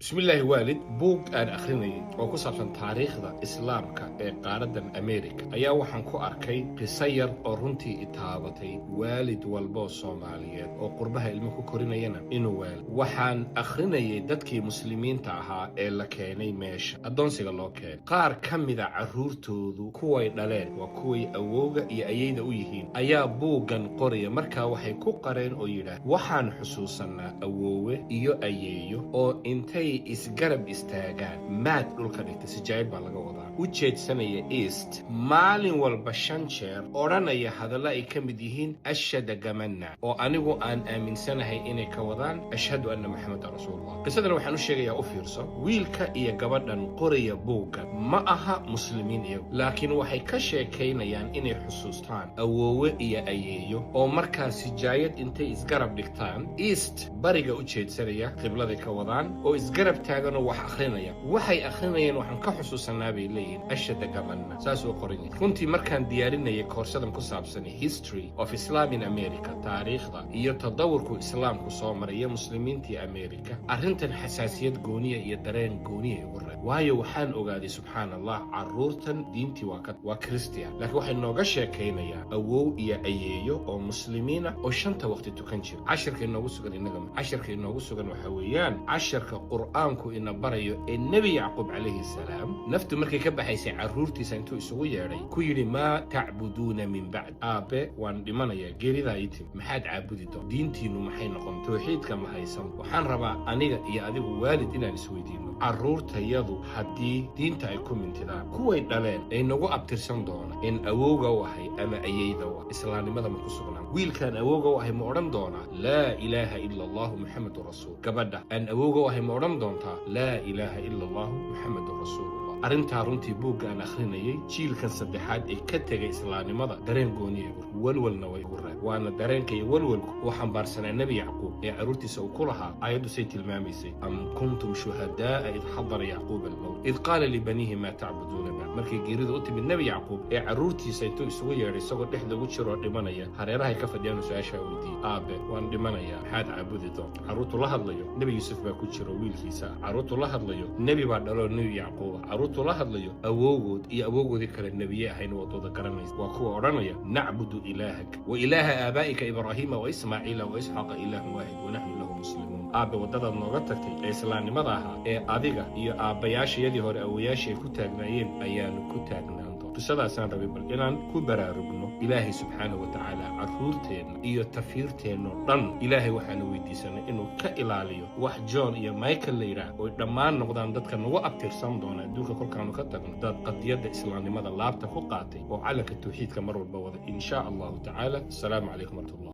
بسم الله والد بوك أنا أخريني وكسبت تاريخ ذا إسلامك قارة أمريكا أيا وحن كو أركي قصير أورنتي إتابتي والد والبو صوماليات وقربها إلمكو كورينينا إنو والد وحن أخريني دادكي مسلمين تاها إلا كيني ماشا أدون سيغا لو كين قار كمدا عرورتوذو كوي دالين وكوي أووغا إيا أييدا ويهين أيا بوغان قرية مركا وحي كو قارين أويدا وحن حسوسنا أووغا إيو أييو أو إنتي isgarab istaagaan maad dhulka dhigta sijaayad baa laga wadaa u jeedsanaya east maalin walba 5 jeer odhanaya hadalla ay ka mid yihiin ashhadu gamanna oo anigu aan aaminsanahay inay ka wadaan ashhadu anna muhammadar rasuulullah qisadan waxaan u sheegayaa u fiirso wiilka iyo gabadhan qoraya buugga ma aha muslimiin iyagu laakiin waxay ka sheekaynayaan inay xusuustaan awoowe iyo ayeeyo oo markaa sijaayad intay isgarab dhigtaan east bariga u jeedsanaya qibladay ka wadaan oo garab taagano wax akhrinaya waxay akhrinayeen waxaan ka xusuusanaa bay leeyihiin ashhadu gamanna saasoo qorin runtii markaan diyaarinayay koorsadan ku saabsan history of Islam in America taariikhda iyo tadawurku islaamku soo maray muslimiintii America arrintan xasaasiyad gooniya iyo dareen gooniya ugu reeb waayo waxaan ogaaday subhanallah caruurtan diintii waa Christian laakiin waxay nooga sheekaynayaan awow iyo ayeeyo oo muslimiina oo shanta waqti tukan jira casharka inoogu sugan inaga casharka inoogu sugan waxa weeyaan casharka quraanku ina barayo ee nabi yaqub alayhi salaam naftu markay ka baxaysay caruurtiisa intuu isugu yeeray ku yiri ma ta'buduna min ba'd aabe waan dhimanaya geerida aytii maxaad caabudito diintiinu maxay noqon tawxiidka ma haysan waxaan rabaa aniga iyo adigu waalid inaan isweydiino caruurtayadu haddii diinta ay ku mintidaan kuway dhaleen ay nagu abtirsan doona in awowga wahay ama ayeyda waa islaamnimada ma ku sugnaan wiilkan awowga wahay ma odhan doona laa ilaaha illa allah muhammadur rasuul gabadha aan awowga wahay ma odhan doontaa laa ilaaha illa allah muhammadur rasuulullah arrintaa runtii buugga aan akhrinayay jiilkan saddexaad ee ka tegay islaamnimada dareen gooniya walwalna way ugu reeb waana dareenka iyo walwalku oo xambaarsanaa nebi yacquub ee caruurtiisa uu ku lahaa aayaddu say tilmaamaysay am kuntum shuhadaa id xadara yacquub almowt id qaala libaniihi maa tacbuduuna bacd markay geerida u timid nebi yacquub ee caruurtiisa intuu isugu yeedhay isagoo dhexda ugu jiroo dhimanaya hareerahay ka fadhiyaan su-aashaa weydiiyey aabe waan dhimanayaa maxaad caabudi doonta caruurtu la hadlayo nebi yuusuf baa ku jiro wiilkiisa caruurtu la hadlayo nebi baa dhaloo nebi yacquuba caruurtu la hadlayo awowgood iyo awowgoodii kale nebiye ahayna wadooda garanaysa waa kuwa odhanaya nacbudu ilaahak wa ilaaha aabaa'ika ibraahiima wa ismaaciila wa isxaaqa ilaahun waahid wa naxnu lahu muslimuun aabe waddadaad nooga tagtay ee islaamnimada ahaa ee adiga iyo aabbayaashayadii hore awoyaashii ay ku taagnaayeen ayaanu ku taagnaan doon qisadaasaan rabay bal inaan ku baraarugno ilaahay subxaanahu wa tacaala caruurteenna iyo tafiirteennoo dhan ilaahay waxaanu weydiisanay inuu ka ilaaliyo wax john iyo michael la yidhaah oy dhammaan noqdaan dadka nagu abtirsan doona adduunka kolkaanu ka tagno dad qadiyadda islaamnimada laabta ku qaatay oo calanka tawxiidka mar walba wada in shaa allahu tacaala asalaamu calaykum waraxmatullah